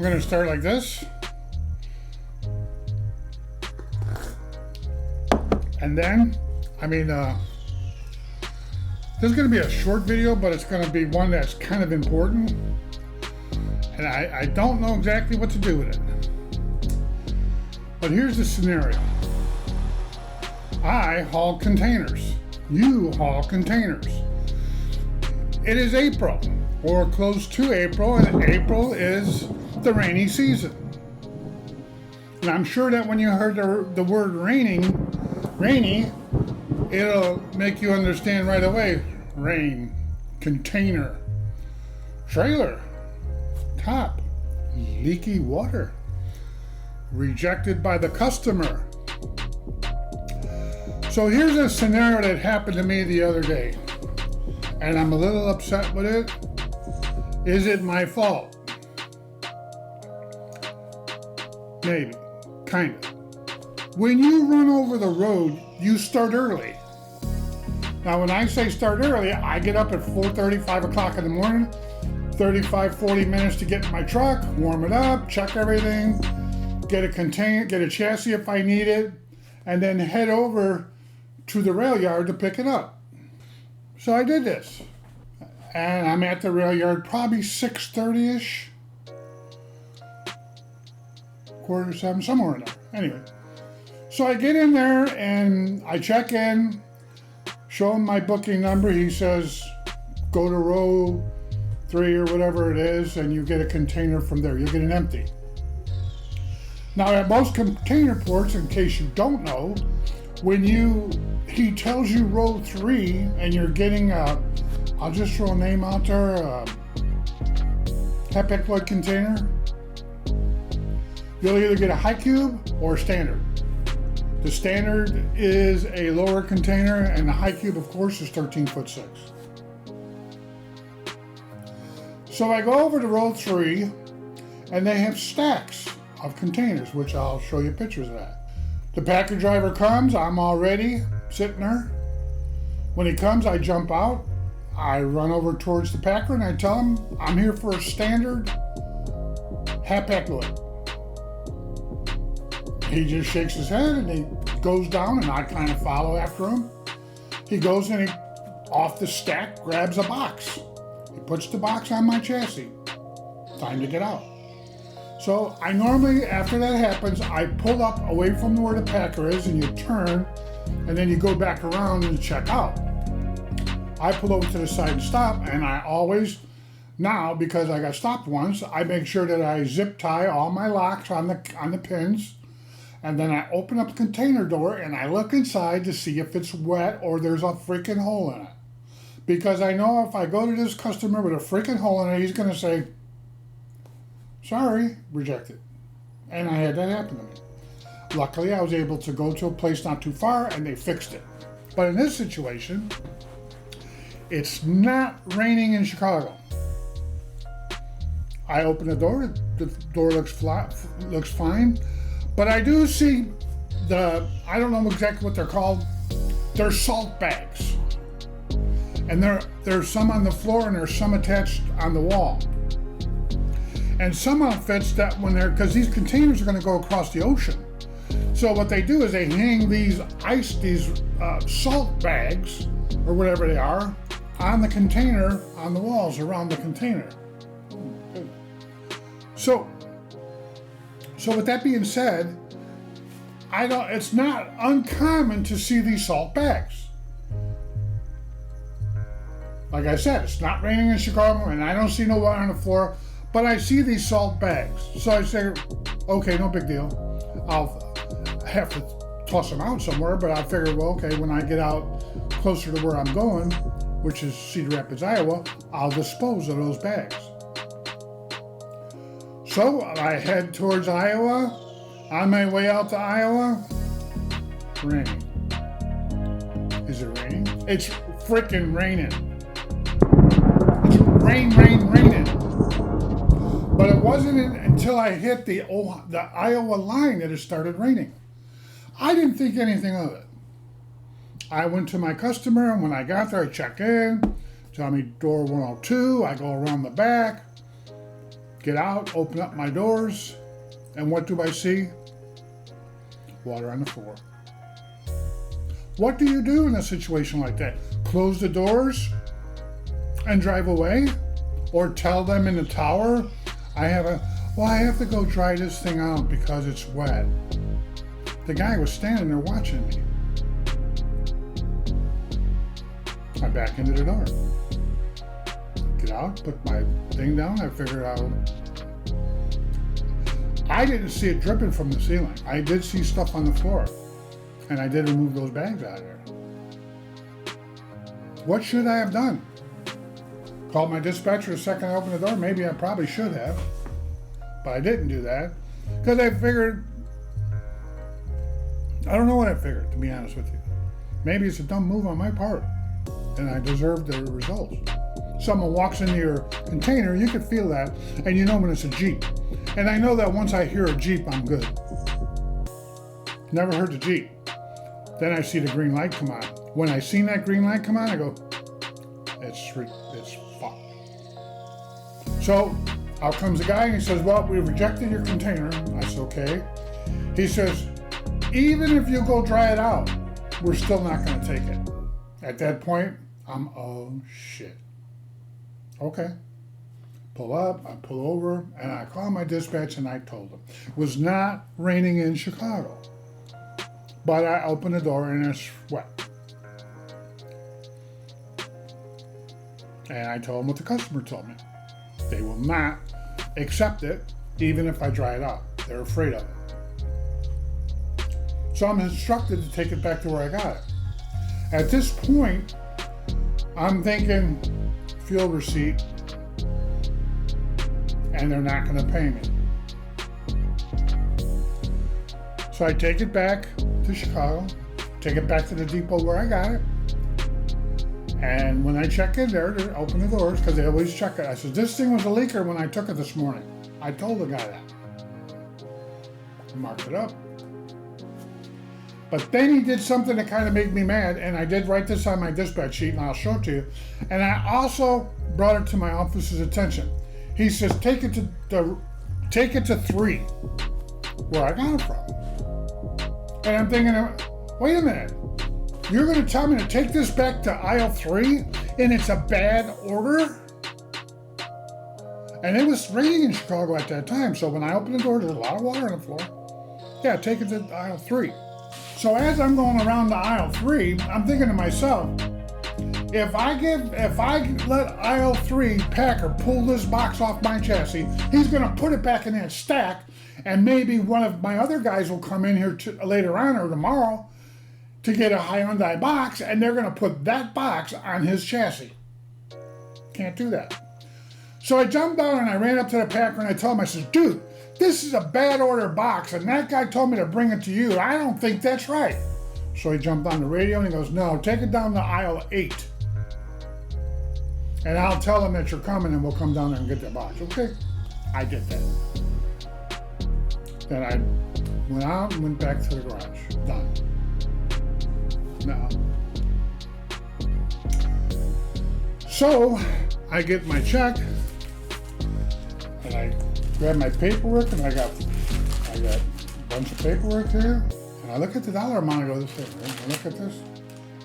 We're going to start like this. And then, this is going to be a short video, but it's going to be one that's kind of important. And I don't know exactly what to do with it. But here's the scenario. I haul containers. You haul containers. It is April, or close to April, and April is the rainy season. And I'm sure that when you heard the word rainy, it'll make you understand right away. Rain, container, trailer, top, leaky water, rejected by the customer. So here's a scenario that happened to me the other day, and I'm a little upset with it. Is it my fault? Maybe, kind of. When you run over the road, you start early. Now, when I say start early, I get up at 4:30, 5 o'clock in the morning, 35, 40 minutes to get in my truck, warm it up, check everything, get a chassis if I need it, and then head over to the rail yard to pick it up. So I did this. And I'm at the rail yard probably 6:30-ish, 6:45, somewhere in there. Anyway, so I get in there and I check in, show him my booking number. He says, go to row 3 or whatever it is, and you get a container from there. You get an empty. Now, at most container ports, in case you don't know, when he tells you row 3 and you're getting I'll just throw a name out there, Hapag-Lloyd container, you'll either get a high cube or a standard. The standard is a lower container, and the high cube, of course, is 13'6". So I go over to row 3, and they have stacks of containers, which I'll show you pictures of that. The packer driver comes, I'm already sitting there. When he comes, I jump out. I run over towards the packer and I tell him I'm here for a standard Hapag-Lloyd. He just shakes his head and he goes down, and I kind of follow after him. He goes and he, off the stack, grabs a box. He puts the box on my chassis. Time to get out. So I normally, after that happens, I pull up away from where the packer is, and you turn, and then you go back around and check out. I pull over to the side and stop, and I always, now because I got stopped once, I make sure that I zip tie all my locks on the pins, and then I open up the container door and I look inside to see if it's wet or there's a freaking hole in it. Because I know if I go to this customer with a freaking hole in it, he's going to say, sorry, rejected. And I had that happen to me. Luckily, I was able to go to a place not too far and they fixed it. But in this situation, it's not raining in Chicago. I open the door looks fine, but I do see I don't know exactly what they're called, they're salt bags. And there's some on the floor and there's some attached on the wall. And some outfits because these containers are going to go across the ocean. So what they do is they hang these salt bags, or whatever they are, on the container, on the walls around the container. So with that being said, it's not uncommon to see these salt bags. Like I said, it's not raining in Chicago and I don't see no water on the floor, but I see these salt bags. So I say, okay, no big deal. I'll have to toss them out somewhere, but I figure, well, okay, when I get out closer to where I'm going, which is Cedar Rapids, Iowa, I'll dispose of those bags. So I head towards Iowa. On my way out to Iowa, raining. Is it raining? It's freaking raining. It's raining. But it wasn't until I hit the Iowa line that it started raining. I didn't think anything of it. I went to my customer, and when I got there, I checked in. Tell me door 102. I go around the back. Get out, open up my doors, and what do I see? Water on the floor. What do you do in a situation like that? Close the doors and drive away? Or tell them in the tower, I have to go dry this thing out because it's wet. The guy was standing there watching me. I back into the door. Get out, put my thing down, I figured out. I didn't see it dripping from the ceiling. I did see stuff on the floor. And I did remove those bags out of there. What should I have done? Called my dispatcher the second I opened the door? Maybe I probably should have. But I didn't do that. Because I figured, I don't know what I figured, to be honest with you. Maybe it's a dumb move on my part. And I deserve the results. Someone walks into your container, you can feel that, and you know when it's a Jeep. And I know that once I hear a Jeep, I'm good. Never heard the Jeep. Then I see the green light come on. When I seen that green light come on, I go, it's fucked. So out comes the guy and he says, well, we rejected your container. I said, okay. He says, even if you go dry it out, we're still not going to take it. At that point, I'm, oh shit. Okay. Pull up, I pull over, and I call my dispatch and I told them. It was not raining in Chicago. But I opened the door and it's wet. And I told them what the customer told me. They will not accept it, even if I dry it out. They're afraid of it. So I'm instructed to take it back to where I got it. At this point, I'm thinking fuel receipt, and they're not going to pay me. So I take it back to Chicago, take it back to the depot where I got it. And when I check in there, they open the doors because they always check it. I said, this thing was a leaker when I took it this morning. I told the guy that. I marked it up. But then he did something that kind of made me mad, and I did write this on my dispatch sheet, and I'll show it to you. And I also brought it to my officer's attention. He says, take it to 3, where I got it from. And I'm thinking, wait a minute. You're going to tell me to take this back to aisle 3 and it's a bad order? And it was raining in Chicago at that time, so when I opened the door, there's a lot of water on the floor. Yeah, take it to aisle 3. So as I'm going around to aisle 3, I'm thinking to myself, if I let aisle 3 packer pull this box off my chassis, he's going to put it back in that stack, and maybe one of my other guys will come in here later on or tomorrow to get a Hyundai box, and they're going to put that box on his chassis. Can't do that. So I jumped down and I ran up to the packer and I told him, I said, dude, this is a bad order box, and that guy told me to bring it to you. I don't think that's right. So he jumped on the radio and he goes, no, take it down to aisle 8. And I'll tell them that you're coming and we'll come down there and get that box. Okay, I did that. Then I went out and went back to the garage. Done. No. So I get my check and I grab my paperwork and I got a bunch of paperwork here. And I look at the dollar amount and I go, this thing, right? I look at this.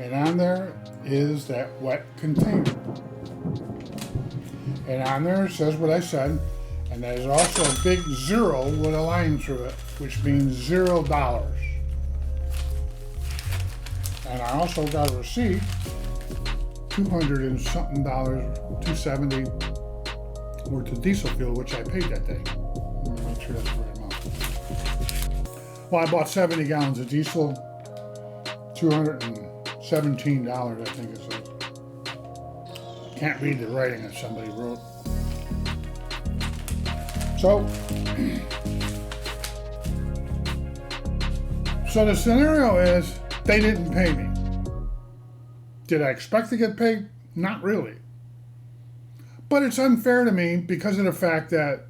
And on there is that wet container. And on there it says what I said. And there's also a big 0 with a line through it, which means $0. And I also got a receipt, $200 and something, $270 worth of diesel fuel, which I paid that day. Let me make sure that's the right amount. Well, I bought 70 gallons of diesel, $217, I think it says. Can't read the writing that somebody wrote. So the scenario is they didn't pay me. Did I expect to get paid? Not really. But it's unfair to me because of the fact that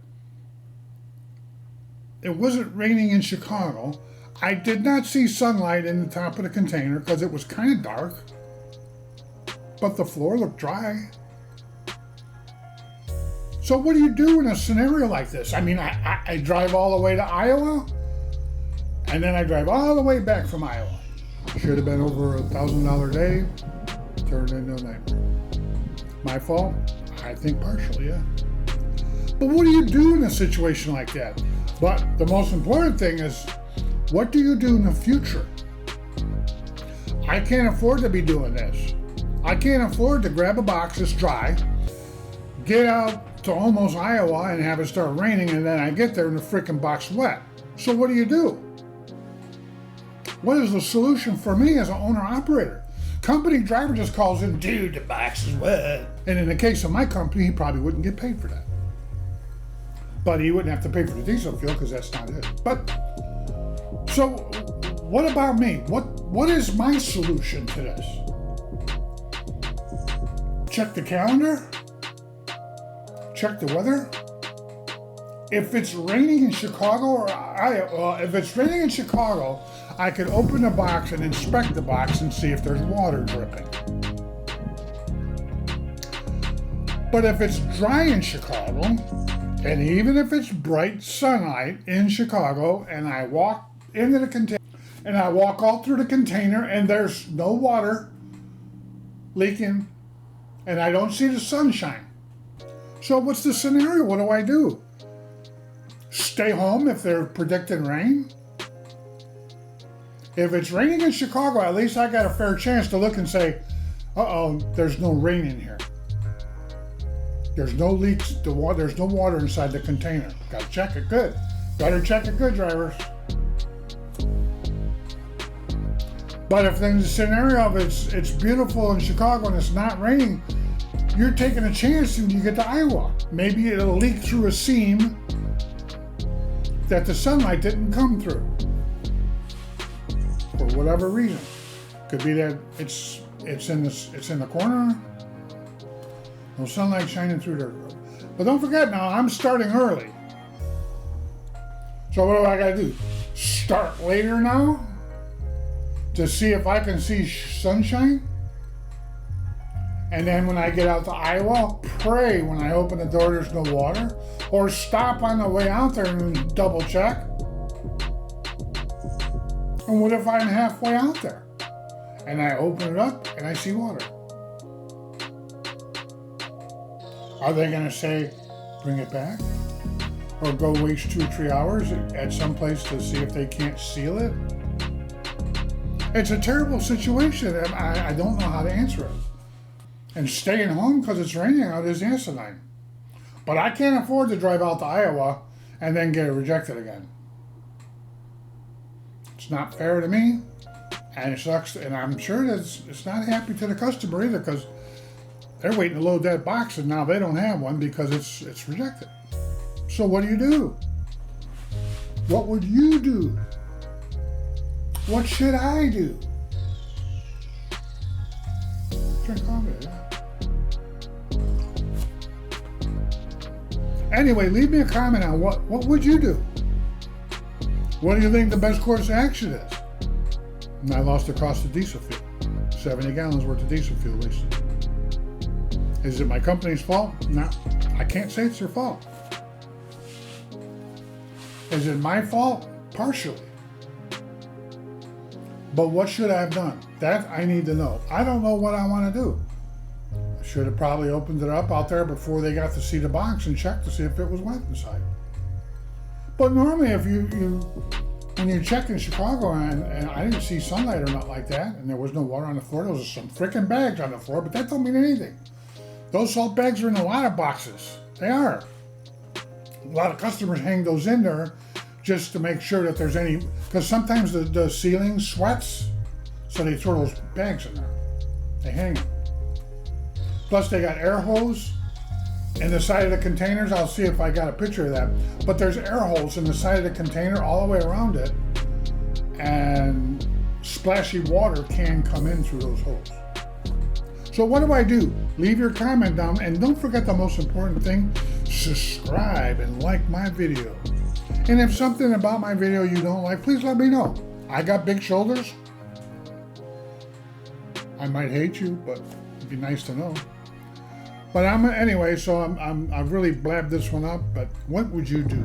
it wasn't raining in Chicago. I did not see sunlight in the top of the container because it was kind of dark. But the floor looked dry. So what do you do in a scenario like this? I mean, I drive all the way to Iowa, and then I drive all the way back from Iowa. Should have been over $1,000 day, turned into a nightmare. My fault? I think partially, yeah. But what do you do in a situation like that? But the most important thing is, what do you do in the future? I can't afford to be doing this. I can't afford to grab a box that's dry, get out to almost Iowa and have it start raining, and then I get there and the freaking box wet. So what do? What is the solution for me as an owner-operator? Company driver just calls in, dude, the box is wet. And in the case of my company, he probably wouldn't get paid for that. But he wouldn't have to pay for the diesel fuel because that's not it. But, so what about me? What is my solution to this? Check the calendar? Check the weather? If it's raining in Chicago or if it's raining in Chicago, I could open the box and inspect the box and see if there's water dripping. But if it's dry in Chicago, and even if it's bright sunlight in Chicago, and I walk into the container, and I walk all through the container, and there's no water leaking, and I don't see the sunshine. So what's the scenario? What do I do? Stay home if they're predicting rain? If it's raining in Chicago, at least I got a fair chance to look and say, uh-oh, there's no rain in here. There's no leaks, there's no water inside the container. Gotta check it good. Better check it good, drivers. But if in the scenario of it's beautiful in Chicago and it's not raining, you're taking a chance when you get to Iowa. Maybe it'll leak through a seam that the sunlight didn't come through. For whatever reason. Could be that it's in the corner. No sunlight shining through there. But don't forget now, I'm starting early. So what do I gotta do? Start later now? To see if I can see sunshine? And then when I get out to Iowa, pray when I open the door there's no water? Or stop on the way out there and double check? And what if I'm halfway out there? And I open it up and I see water? Are they going to say, bring it back? Or go waste 2 or 3 hours at some place to see if they can't seal it? It's a terrible situation, and I don't know how to answer it. And staying home because it's raining out is asinine. But I can't afford to drive out to Iowa and then get it rejected again. It's not fair to me, and it sucks, and I'm sure that it's not happy to the customer either, because they're waiting to load that box and now they don't have one because it's rejected. So what do? What would you do? What should I do? Drink coffee, yeah. Anyway, leave me a comment on what would you do? What do you think the best course of action is? And I lost the cost of diesel fuel. 70 gallons worth of diesel fuel wasted. Is it my company's fault? No, I can't say it's their fault. Is it my fault? Partially. But what should I have done? That I need to know. I don't know what I want to do. I should have probably opened it up out there before they got to see the box and checked to see if it was wet inside. But normally if when you check in Chicago and I didn't see sunlight or not like that, and there was no water on the floor, there was some freaking bags on the floor, but that don't mean anything. Those salt bags are in a lot of boxes. They are. A lot of customers hang those in there just to make sure that there's any, because sometimes the ceiling sweats, so they throw those bags in there. They hang them. Plus they got air hose in the side of the containers. I'll see if I got a picture of that. But there's air holes in the side of the container all the way around it, and splashy water can come in through those holes. So what do? Leave your comment down, and don't forget the most important thing, subscribe and like my video. And if something about my video you don't like, please let me know. I got big shoulders. I might hate you, but it'd be nice to know. But anyway. So I've really blabbed this one up. But what would you do?